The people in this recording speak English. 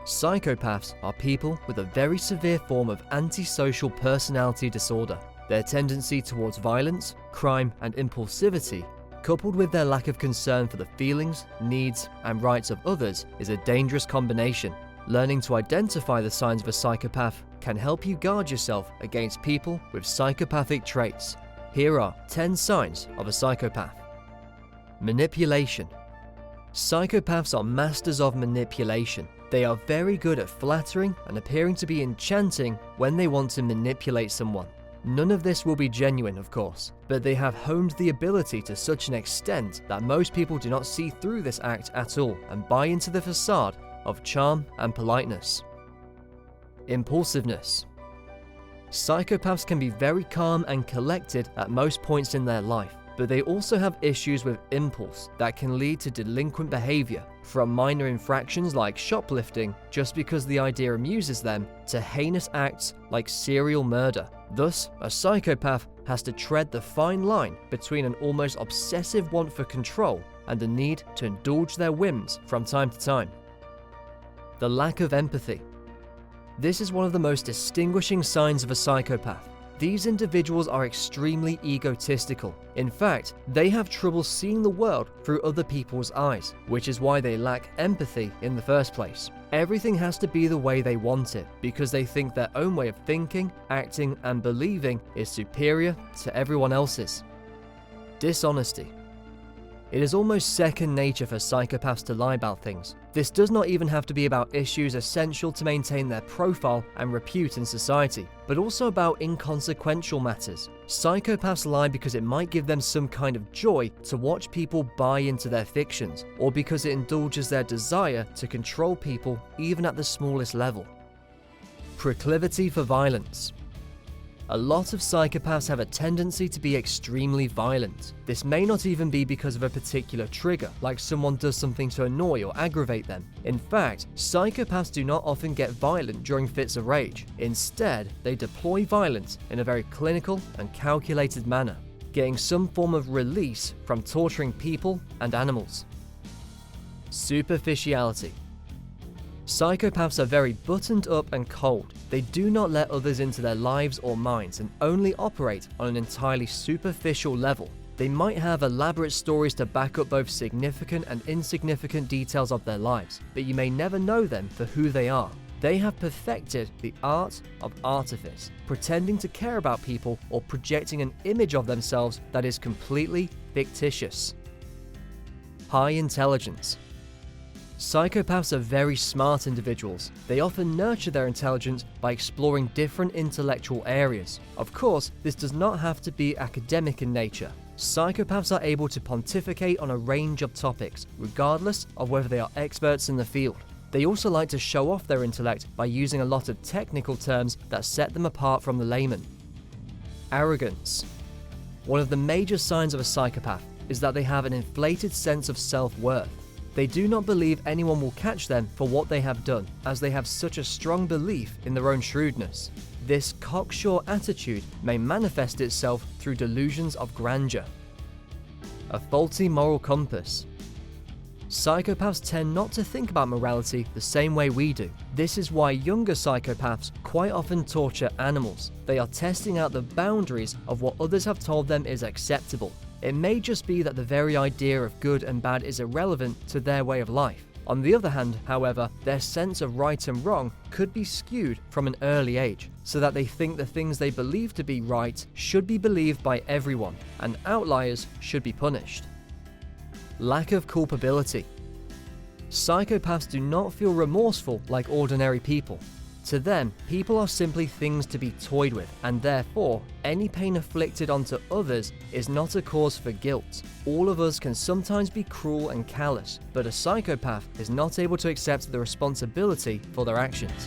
Psychopaths are people with a very severe form of antisocial personality disorder. Their tendency towards violence, crime, and impulsivity, coupled with their lack of concern for the feelings, needs, and rights of others, is a dangerous combination. Learning to identify the signs of a psychopath can help you guard yourself against people with psychopathic traits. Here are 10 signs of a psychopath. Manipulation. Psychopaths are masters of manipulation. They are very good at flattering and appearing to be enchanting when they want to manipulate someone. None of this will be genuine, of course, but they have honed the ability to such an extent that most people do not see through this act at all and buy into the facade of charm and politeness. Impulsiveness. Psychopaths can be very calm and collected at most points in their life, but they also have issues with impulse that can lead to delinquent behavior, from minor infractions like shoplifting just because the idea amuses them, to heinous acts like serial murder. Thus, a psychopath has to tread the fine line between an almost obsessive want for control and the need to indulge their whims from time to time. The lack of empathy. This is one of the most distinguishing signs of a psychopath. These individuals are extremely egotistical. In fact, they have trouble seeing the world through other people's eyes, which is why they lack empathy in the first place. Everything has to be the way they want it, because they think their own way of thinking, acting, and believing is superior to everyone else's. Dishonesty. It is almost second nature for psychopaths to lie about things. This does not even have to be about issues essential to maintain their profile and repute in society, but also about inconsequential matters. Psychopaths lie because it might give them some kind of joy to watch people buy into their fictions, or because it indulges their desire to control people even at the smallest level. Proclivity for violence. A lot of psychopaths have a tendency to be extremely violent. This may not even be because of a particular trigger, like someone does something to annoy or aggravate them. In fact, psychopaths do not often get violent during fits of rage. Instead, they deploy violence in a very clinical and calculated manner, getting some form of release from torturing people and animals. Superficiality. Psychopaths are very buttoned up and cold. They do not let others into their lives or minds and only operate on an entirely superficial level. They might have elaborate stories to back up both significant and insignificant details of their lives, but you may never know them for who they are. They have perfected the art of artifice, pretending to care about people or projecting an image of themselves that is completely fictitious. High intelligence. Psychopaths are very smart individuals. They often nurture their intelligence by exploring different intellectual areas. Of course, this does not have to be academic in nature. Psychopaths are able to pontificate on a range of topics, regardless of whether they are experts in the field. They also like to show off their intellect by using a lot of technical terms that set them apart from the layman. Arrogance. One of the major signs of a psychopath is that they have an inflated sense of self-worth. They do not believe anyone will catch them for what they have done, as they have such a strong belief in their own shrewdness. This cocksure attitude may manifest itself through delusions of grandeur. A faulty moral compass. Psychopaths tend not to think about morality the same way we do. This is why younger psychopaths quite often torture animals. They are testing out the boundaries of what others have told them is acceptable. It may just be that the very idea of good and bad is irrelevant to their way of life. On the other hand, however, their sense of right and wrong could be skewed from an early age, so that they think the things they believe to be right should be believed by everyone, and outliers should be punished. Lack of culpability. Psychopaths do not feel remorseful like ordinary people. To them, people are simply things to be toyed with, and therefore, any pain inflicted onto others is not a cause for guilt. All of us can sometimes be cruel and callous, but a psychopath is not able to accept the responsibility for their actions.